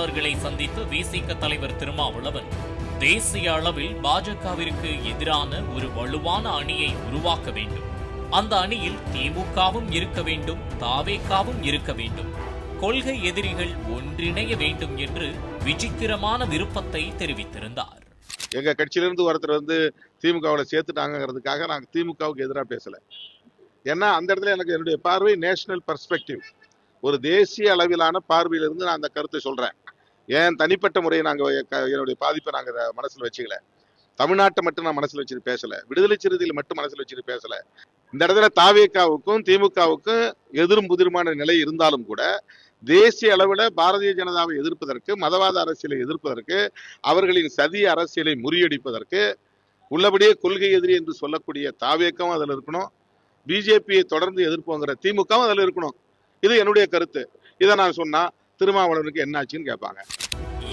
செய்தியாளர்களை சந்தித்த விசிக தலைவர் திருமாவளவன் தேசிய அளவில் பாஜகவிற்கு எதிரான ஒரு வலுவான அணியை உருவாக்க வேண்டும். அந்த அணியில் திமுகவும் இருக்க வேண்டும், தாவேகாவும் இருக்க வேண்டும். கொள்கை எதிரிகள் ஒன்றிணைய வேண்டும் என்று விசித்திரமான விருப்பத்தை தெரிவித்திருந்தார். எங்க கட்சியிலிருந்து ஒருத்தர் திமுகவில் சேர்த்துட்டாங்கிறதுக்காக நாங்கள் திமுகவுக்கு எதிராக பேசல. ஏன்னா அந்த இடத்துல எனக்கு என்னுடைய பார்வை நேஷனல் பெர்ஸ்பெக்டிவ், ஒரு தேசிய அளவிலான பார்வையிலிருந்து நான் அந்த கருத்தை சொல்றேன். ஏன் தனிப்பட்ட முறையை என்னுடைய பாதிப்பை நாங்கள் மனசில் வச்சுக்கல. தமிழ்நாட்டை மட்டும் நான் மனசில் வச்சுட்டு பேசல, விடுதலை சிறுத்தைகள் மட்டும் மனசில் வச்சுட்டு பேசல. இந்த இடத்துல தாவேகாவுக்கும் திமுகவுக்கும் எதிரும் புதிருமான நிலை இருந்தாலும் கூட தேசிய அளவில் பாரதிய ஜனதாவை எதிர்ப்பதற்கு, மதவாத அரசியலை எதிர்ப்பதற்கு, அவர்களின் சதி அரசியலை முறியடிப்பதற்கு உள்ளபடியே கொள்கை எதிரி என்று சொல்லக்கூடிய தாவேகவும் அதில் இருக்கணும், பிஜேபியை தொடர்ந்து எதிர்ப்போங்கிற திமுகவும் அதில் இருக்கணும். இது என்னுடைய கருத்து. இதை நான் சொன்னா திருமாவளவனுக்கு என்ன ஆச்சுன்னு கேட்பாங்க.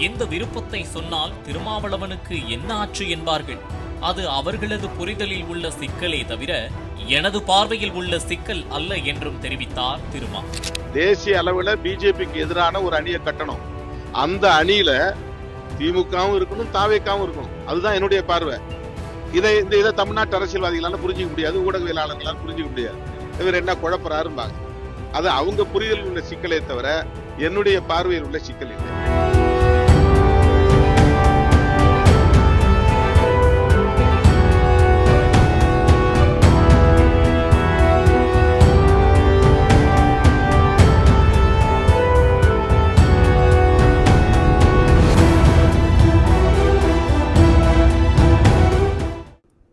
இந்த விருப்பத்தை சொன்னால் திருமாவளவனுக்கு என்ன ஆச்சு என்பார்கள். அது அவர்களது புரிதலில் உள்ள சிக்கலே தவிர எனது பார்வையில் உள்ள சிக்கல் அல்ல என்றும் தெரிவித்தார் திருமா. தேசிய அளவில் பிஜேபிக்கு எதிரான ஒரு அணியை கட்டணும். அந்த அணியில திமுகவும் இருக்கணும், தாவேகாவும் இருக்கணும். அதுதான் என்னுடைய பார்வை. இதை தமிழ்நாட்டு அரசியல்வாதிகளால புரிஞ்சிக்க முடியாது, ஊடகவியலாளர்களால் புரிஞ்சிக்க முடியாது. இவர் என்ன குழப்பறாரும்பாங்க. அது அவங்க புரிதலில் உள்ள சிக்கலே தவிர என்னுடைய பார்வையில் உள்ள சிக்கல் இல்லை.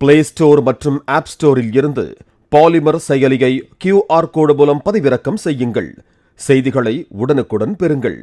பிளே ஸ்டோர் மற்றும் ஆப் ஸ்டோரில் இருந்து பாலிமர் செயலியை QR கோடு மூலம் பதிவிறக்கம் செய்யுங்கள். செய்திகளை உடனுக்குடன் பெறுங்கள்.